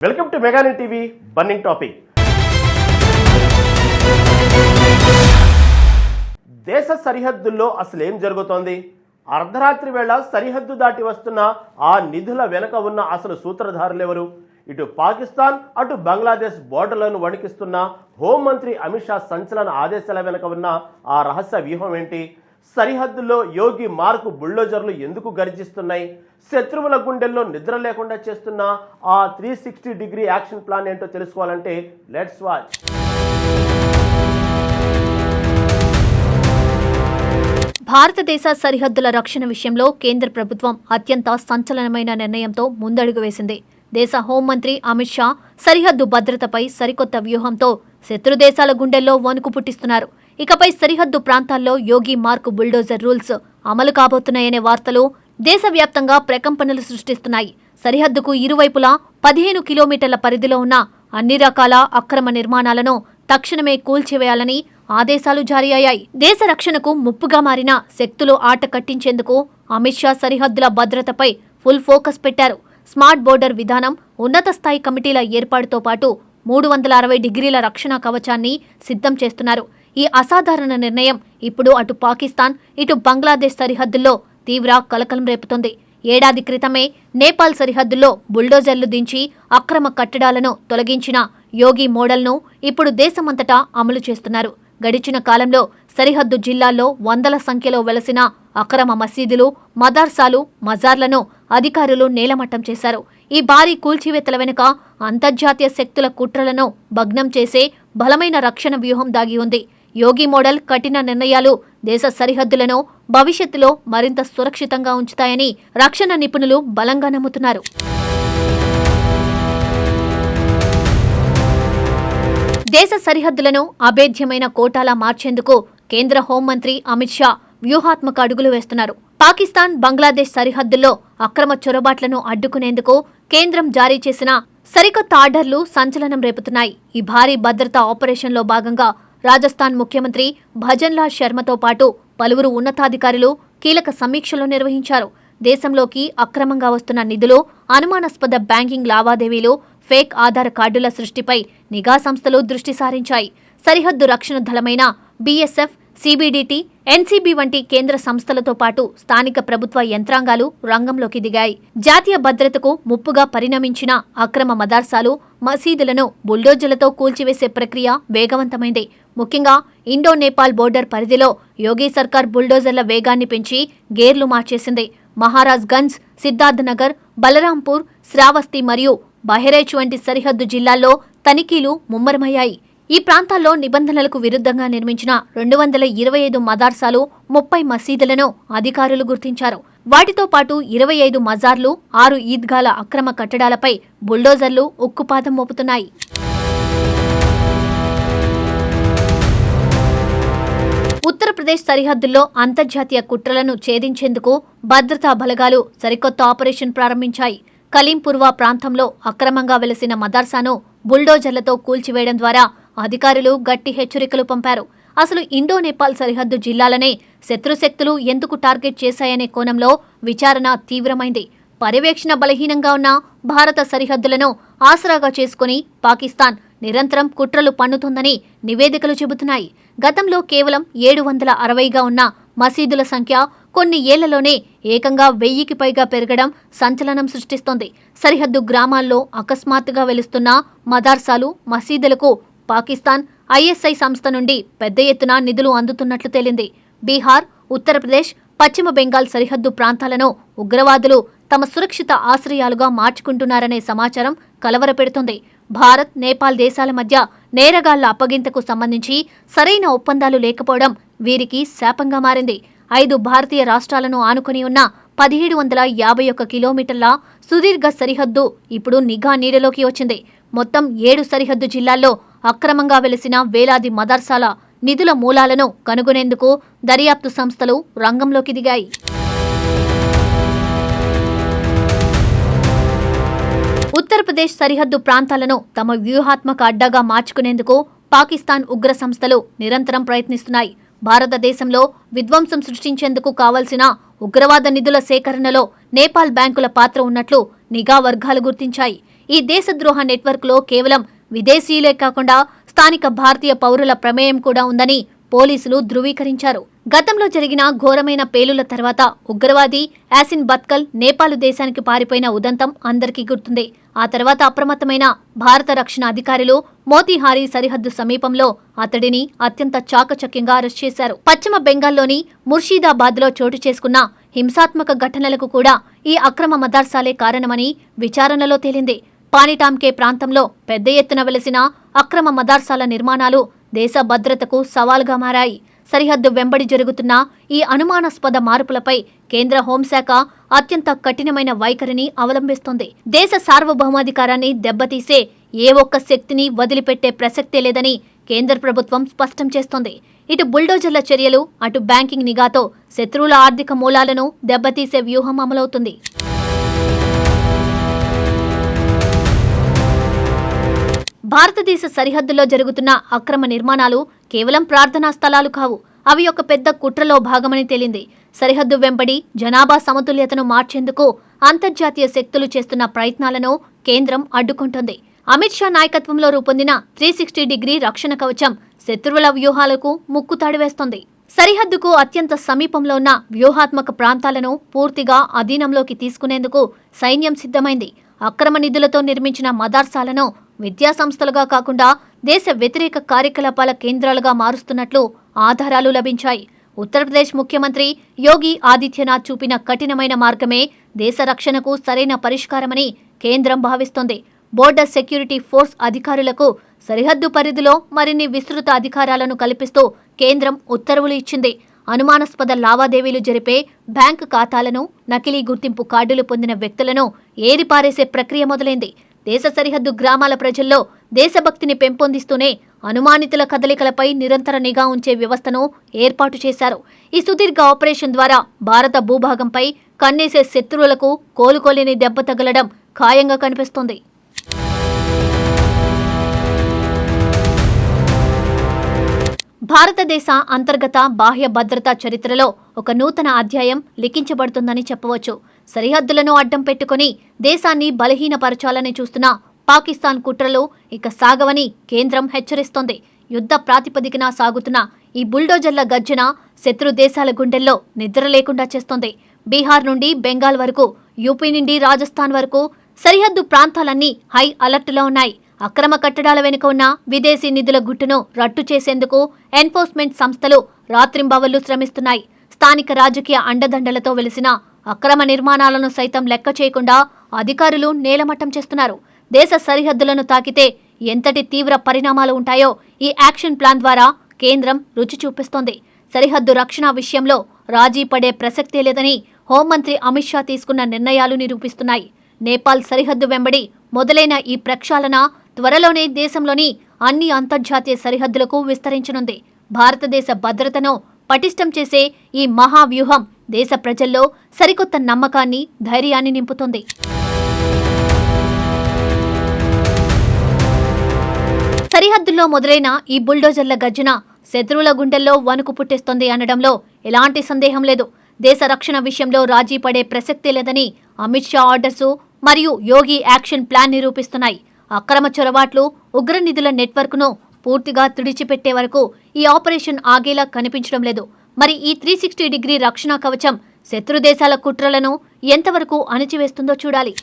Welcome to మెగాని TV burning topic. దేశ సరిహద్దుల్లో అసలు ఏం జరుగుతోంది? అర్ధరాత్రి వేళ సరిహద్దు దాటి వస్తున్న ఆ నిధుల వెనుక ఉన్న అసలు సూత్రధారులెవరు? ఇటు పాకిస్తాన్ అటు బంగ్లాదేశ్ బోర్డర్లను వణికిస్తున్న హోంమంత్రి అమిత్ షా సంచలన ఆదేశాల వెనుక ఉన్న ఆ రహస్య వ్యూహం ఏంటి? సరిహద్దుల్లో యోగి మార్క్ బుల్డోజర్లు ఎందుకు గర్జిస్తున్నాయి? శత్రువుల గుండెల్లో నిద్ర లేకుండా చేస్తున్న ఆ 360 డిగ్రీ యాక్షన్ ప్లాన్ ఏంటో తెలుసుకోవాలంటే లెట్స్ వాచ్. భారతదేశ సరిహద్దుల రక్షణ విషయంలో కేంద్ర ప్రభుత్వం అత్యంత సంచలనమైన నిర్ణయంతో ముందడుగు వేసింది. దేశ హోంమంత్రి అమిత్ షా సరిహద్దు భద్రతపై సరికొత్త వ్యూహంతో శత్రు దేశాల గుండెల్లో వణుకు పుట్టిస్తున్నారు. ఇకపై సరిహద్దు ప్రాంతాల్లో యోగి మార్క్ బుల్డోజర్ రూల్స్ అమలు కాబోతున్నాయనే వార్తలు దేశవ్యాప్తంగా ప్రకంపనలు సృష్టిస్తున్నాయి. సరిహద్దుకు ఇరువైపులా 15 కిలోమీటర్ల పరిధిలో ఉన్న అన్ని రకాల అక్రమ నిర్మాణాలను తక్షణమే కూల్చివేయాలని ఆదేశాలు జారీ అయ్యాయి. దేశ రక్షణకు ముప్పుగా మారిన శక్తులు ఆట కట్టించేందుకు అమిత్ షా సరిహద్దుల భద్రతపై ఫుల్ ఫోకస్ పెట్టారు. స్మార్ట్ బోర్డర్ విధానం, ఉన్నత స్థాయి కమిటీల ఏర్పాటుతో పాటు 360 డిగ్రీల రక్షణ కవచాన్ని సిద్ధం చేస్తున్నారు. ఈ అసాధారణ నిర్ణయం ఇప్పుడు అటు పాకిస్తాన్ ఇటు బంగ్లాదేశ్ సరిహద్దుల్లో తీవ్ర కలకలం రేపుతోంది. ఏడాది క్రితమే నేపాల్ సరిహద్దుల్లో బుల్డోజర్లు దించి అక్రమ కట్టడాలను తొలగించిన యోగి మోడల్ను ఇప్పుడు దేశమంతటా అమలు చేస్తున్నారు. గడిచిన కాలంలో సరిహద్దు జిల్లాల్లో వందల సంఖ్యలో వెలసిన అక్రమ మసీదులు, మదార్సాలు, మజార్లను అధికారులు నేలమట్టం చేశారు. ఈ భారీ కూల్చివేతల వెనుక అంతర్జాతీయ శక్తుల కుట్రలను భగ్నం చేసే బలమైన రక్షణ వ్యూహం దాగి ఉంది. యోగి మోడల్ కఠిన నిర్ణయాలు దేశ సరిహద్దులను భవిష్యత్తులో మరింత సురక్షితంగా ఉంచుతాయని రక్షణ నిపుణులు బలంగా నమ్ముతున్నారు. దేశ సరిహద్దులను అభేద్యమైన కోటాలా మార్చేందుకు కేంద్ర హోంమంత్రి అమిత్ షా వ్యూహాత్మక అడుగులు వేస్తున్నారు. పాకిస్తాన్, బంగ్లాదేశ్ సరిహద్దుల్లో అక్రమ చొరబాట్లను అడ్డుకునేందుకు కేంద్రం జారీ చేసిన సరికొత్త ఆర్డర్లు సంచలనం రేపుతున్నాయి. ఈ భారీ భద్రతా ఆపరేషన్లో భాగంగా రాజస్థాన్ ముఖ్యమంత్రి భజన్లాల్ శర్మతో పాటు పలువురు ఉన్నతాధికారులు కీలక సమీక్షలు నిర్వహించారు. దేశంలోకి అక్రమంగా వస్తున్న నిధులు, అనుమానాస్పద బ్యాంకింగ్ లావాదేవీలు, ఫేక్ ఆధార్ కార్డుల సృష్టిపై నిఘా సంస్థలు దృష్టి సారించాయి. సరిహద్దు రక్షణ దళమైన బీఎస్ఎఫ్, సీబీడీటీ, ఎన్సీబీ వంటి కేంద్ర సంస్థలతో పాటు స్థానిక ప్రభుత్వ యంత్రాంగాలు రంగంలోకి దిగాయి. జాతీయ భద్రతకు ముప్పుగా పరిణమించిన అక్రమ మదార్సాలు, మసీదులను బుల్డోజర్లతో కూల్చివేసే ప్రక్రియ వేగవంతమైంది. ముఖ్యంగా ఇండో నేపాల్ బోర్డర్ పరిధిలో యోగి సర్కార్ బుల్డోజర్ల వేగాన్ని పెంచి గేర్లు మార్చేసింది. మహారాజ్ గంజ్, సిద్ధార్థ్ నగర్, బలరాంపూర్, శ్రావస్తి మరియు బహ్రైచ్ వంటి సరిహద్దు జిల్లాల్లో తనిఖీలు ముమ్మరమయ్యాయి. ఈ ప్రాంతాల్లో నిబంధనలకు విరుద్ధంగా నిర్మించిన 225 మదార్సాలు, 30 మసీదులను అధికారులు గుర్తించారు. వాటితో పాటు 25 మజార్లు, 6 ఈద్గాల అక్రమ కట్టడాలపై బుల్డోజర్లు ఉక్కుపాదం మోపుతున్నాయి. ఉత్తరప్రదేశ్ సరిహద్దుల్లో అంతర్జాతీయ కుట్రలను ఛేదించేందుకు భద్రతా బలగాలు సరికొత్త ఆపరేషన్ ప్రారంభించాయి. కలీంపుర్వా ప్రాంతంలో అక్రమంగా వెలసిన మదార్సాను బుల్డోజర్లతో కూల్చివేయడం ద్వారా అధికారులు గట్టి హెచ్చరికలు పంపారు. అసలు ఇండో నేపాల్ సరిహద్దు జిల్లాలనే శత్రుశక్తులు ఎందుకు టార్గెట్ చేశాయనే కోణంలో విచారణ తీవ్రమైంది. పర్యవేక్షణ బలహీనంగా ఉన్న భారత సరిహద్దులను ఆసరాగా చేసుకుని పాకిస్తాన్ నిరంతరం కుట్రలు పన్నుతోందని నివేదికలు చెబుతున్నాయి. గతంలో కేవలం 760గా ఉన్న మసీదుల సంఖ్య కొన్ని ఏళ్లలోనే ఏకంగా 1000కి పైగా పెరగడం సంచలనం సృష్టిస్తోంది. సరిహద్దు గ్రామాల్లో అకస్మాత్తుగా వెలుస్తున్న మదార్సాలు, మసీదులకు పాకిస్తాన్ ఐఎస్ఐ సంస్థ నుండి పెద్ద ఎత్తున నిధులు అందుతున్నట్లు తేలింది. బీహార్, ఉత్తరప్రదేశ్, పశ్చిమ బెంగాల్ సరిహద్దు ప్రాంతాలను ఉగ్రవాదులు తమ సురక్షిత ఆశ్రయాలుగా మార్చుకుంటున్నారనే సమాచారం కలవరపెడుతోంది. భారత్, నేపాల్ దేశాల మధ్య నేరగాళ్ల అప్పగింతకు సంబంధించి సరైన ఒప్పందాలు లేకపోవడం వీరికి శాపంగా మారింది. 5 భారతీయ రాష్ట్రాలను ఆనుకుని ఉన్న 1751 కిలోమీటర్ల సుదీర్ఘ సరిహద్దు ఇప్పుడు నిఘా నీడలోకి వచ్చింది. మొత్తం 7 సరిహద్దు జిల్లాల్లో అక్రమంగా వెలిసిన వేలాది మదర్సాల నిధుల మూలాలను కనుగొనేందుకు దర్యాప్తు సంస్థలు రంగంలోకి దిగాయి. ఉత్తరప్రదేశ్ సరిహద్దు ప్రాంతాలను తమ వ్యూహాత్మక అడ్డాగా మార్చుకునేందుకు పాకిస్తాన్ ఉగ్ర సంస్థలు నిరంతరం ప్రయత్నిస్తున్నాయి. భారతదేశంలో విధ్వంసం సృష్టించేందుకు కావలసిన ఉగ్రవాద నిధుల సేకరణలో నేపాల్ బ్యాంకుల పాత్ర ఉన్నట్లు నిఘా వర్గాలు గుర్తించాయి. ఈ దేశద్రోహ నెట్వర్క్లో కేవలం విదేశీయులే కాకుండా స్థానిక భారతీయ పౌరుల ప్రమేయం కూడా ఉందని పోలీసులు ధృవీకరించారు. గతంలో జరిగిన ఘోరమైన పేలుల తర్వాత ఉగ్రవాది యాసిన్ బత్కల్ నేపాల్ దేశానికి పారిపోయిన ఉదంతం అందరికీ గుర్తుంది. ఆ తర్వాత అప్రమత్తమైన భారత రక్షణ అధికారులు మోతీహారీ సరిహద్దు సమీపంలో అతడిని అత్యంత చాకచక్యంగా అరెస్ట్ చేశారు. పశ్చిమ బెంగాల్లోని ముర్షీదాబాద్లో చోటు చేసుకున్న హింసాత్మక ఘటనలకు కూడా ఈ అక్రమ మదర్సాలే కారణమని విచారణలో తేలింది. పానిటాంకే ప్రాంతంలో పెద్ద ఎత్తున వెలసిన అక్రమ మదర్సాల నిర్మాణాలు దేశ భద్రతకు సవాల్గా మారాయి. సరిహద్దు వెంబడి జరుగుతున్న ఈ అనుమానాస్పద మార్పులపై కేంద్ర హోంశాఖ అత్యంత కఠినమైన వైఖరిని అవలంబిస్తోంది. దేశ సార్వభౌమాధికారాన్ని దెబ్బతీసే ఏ ఒక్క శక్తిని వదిలిపెట్టే ప్రసక్తే లేదని కేంద్ర ప్రభుత్వం స్పష్టం చేస్తోంది. ఇటు బుల్డోజర్ల చర్యలు, అటు బ్యాంకింగ్ నిఘాతో శత్రువుల ఆర్థిక మూలాలను దెబ్బతీసే వ్యూహం అమలవుతుంది. భారతదేశ సరిహద్దుల్లో జరుగుతున్న అక్రమ నిర్మాణాలు కేవలం ప్రార్థనా స్థలాలు కావు. అవి ఒక పెద్ద కుట్రలో భాగమని తేలింది. సరిహద్దు వెంబడి జనాభా సమతుల్యతను మార్చేందుకు అంతర్జాతీయ శక్తులు చేస్తున్న ప్రయత్నాలను కేంద్రం అడ్డుకుంటోంది. అమిత్ షా నాయకత్వంలో రూపొందిన 360 డిగ్రీ రక్షణ కవచం శత్రువుల వ్యూహాలకు ముక్కుతాడు వేస్తోంది. సరిహద్దుకు అత్యంత సమీపంలో ఉన్న వ్యూహాత్మక ప్రాంతాలను పూర్తిగా అధీనంలోకి తీసుకునేందుకు సైన్యం సిద్ధమైంది. అక్రమ నిధులతో నిర్మించిన మదర్సాలను విద్యాసంస్థలుగా కాకుండా దేశ వ్యతిరేక కార్యకలాపాల కేంద్రాలుగా మారుస్తున్నట్లు ఆధారాలు లభించాయి. ఉత్తరప్రదేశ్ ముఖ్యమంత్రి యోగి ఆదిత్యనాథ్ చూపిన కఠినమైన మార్గమే దేశ రక్షణకు సరైన పరిష్కారమని కేంద్రం భావిస్తోంది. బోర్డర్ సెక్యూరిటీ ఫోర్స్ అధికారులకు సరిహద్దు పరిధిలో మరిన్ని విస్తృత అధికారాలను కల్పిస్తూ కేంద్రం ఉత్తర్వులు ఇచ్చింది. అనుమానాస్పద లావాదేవీలు జరిపే బ్యాంకు ఖాతాలను, నకిలీ గుర్తింపు కార్డులు పొందిన వ్యక్తులను ఏరిపారేసే ప్రక్రియ మొదలైంది. దేశ సరిహద్దు గ్రామాల ప్రజల్లో దేశభక్తిని పెంపొందిస్తూనే అనుమానితుల కదలికలపై నిరంతర నిఘా ఉంచే వ్యవస్థను ఏర్పాటు చేశారు. ఈ సుదీర్ఘ ఆపరేషన్ ద్వారా భారత భూభాగంపై కన్నేసే శత్రువులకు కోలుకోలేని దెబ్బ తగలడం ఖాయంగా కనిపిస్తోంది. భారతదేశ అంతర్గత బాహ్య భద్రతా చరిత్రలో ఒక నూతన అధ్యాయం లిఖించబడుతుందని చెప్పవచ్చు. సరిహద్దులను అడ్డం పెట్టుకుని దేశాన్ని బలహీనపరచాలని చూస్తున్న పాకిస్తాన్ కుట్రలు ఇక సాగవని కేంద్రం హెచ్చరిస్తోంది. యుద్ధ ప్రాతిపదికన సాగుతున్న ఈ బుల్డోజర్ల గర్జన శత్రు దేశాల గుండెల్లో నిద్ర లేకుండా చేస్తోంది. బీహార్ నుండి బెంగాల్ వరకు, యూపీ నుండి రాజస్థాన్ వరకు సరిహద్దు ప్రాంతాలన్నీ హై అలర్టులో ఉన్నాయి. అక్రమ కట్టడాల వెనుక ఉన్న విదేశీ నిధుల గుట్టును రట్టు చేసేందుకు ఎన్ఫోర్స్మెంట్ సంస్థలు రాత్రింబవళ్లు శ్రమిస్తున్నాయి. స్థానిక రాజకీయ అండదండలతో వెలిసిన అక్రమ నిర్మాణాలను సైతం లెక్క చేయకుండా అధికారులు నేలమట్టం చేస్తున్నారు. దేశ సరిహద్దులను తాకితే ఎంతటి తీవ్ర పరిణామాలు ఉంటాయో ఈ యాక్షన్ ప్లాన్ ద్వారా కేంద్రం రుచి చూపిస్తోంది. సరిహద్దు రక్షణ విషయంలో రాజీ పడే ప్రసక్తే లేదని హోంమంత్రి అమిత్ షా తీసుకున్న నిర్ణయాలు నిరూపిస్తున్నాయి. నేపాల్ సరిహద్దు వెంబడి మొదలైన ఈ ప్రక్షాళన త్వరలోనే దేశంలోని అన్ని అంతర్జాతీయ సరిహద్దులకు విస్తరించనుంది. భారతదేశ భద్రతను పటిష్టం చేసే ఈ మహావ్యూహం దేశ ప్రజల్లో సరికొత్త నమ్మకాన్ని, ధైర్యాన్ని నింపుతోంది. సరిహద్దుల్లో మొదలైన ఈ బుల్డోజర్ల గర్జన శత్రువుల గుండెల్లో వణుకు పుట్టిస్తోంది అనడంలో ఎలాంటి సందేహం లేదు. దేశ రక్షణ విషయంలో రాజీ పడే ప్రసక్తే లేదని అమిత్ షా ఆర్డర్సు మరియు యోగి యాక్షన్ ప్లాన్ నిరూపిస్తున్నాయి. అక్రమ చొరబాట్లు, ఉగ్రనిధుల నెట్వర్క్ను పూర్తిగా తుడిచిపెట్టే వరకు ఈ ఆపరేషన్ ఆగేలా కనిపించడం లేదు. మరి ఈ 360 డిగ్రీ రక్షణ కవచం శత్రు దేశాల కుట్రలను ఎంతవరకు అణిచివేస్తుందో చూడాలి.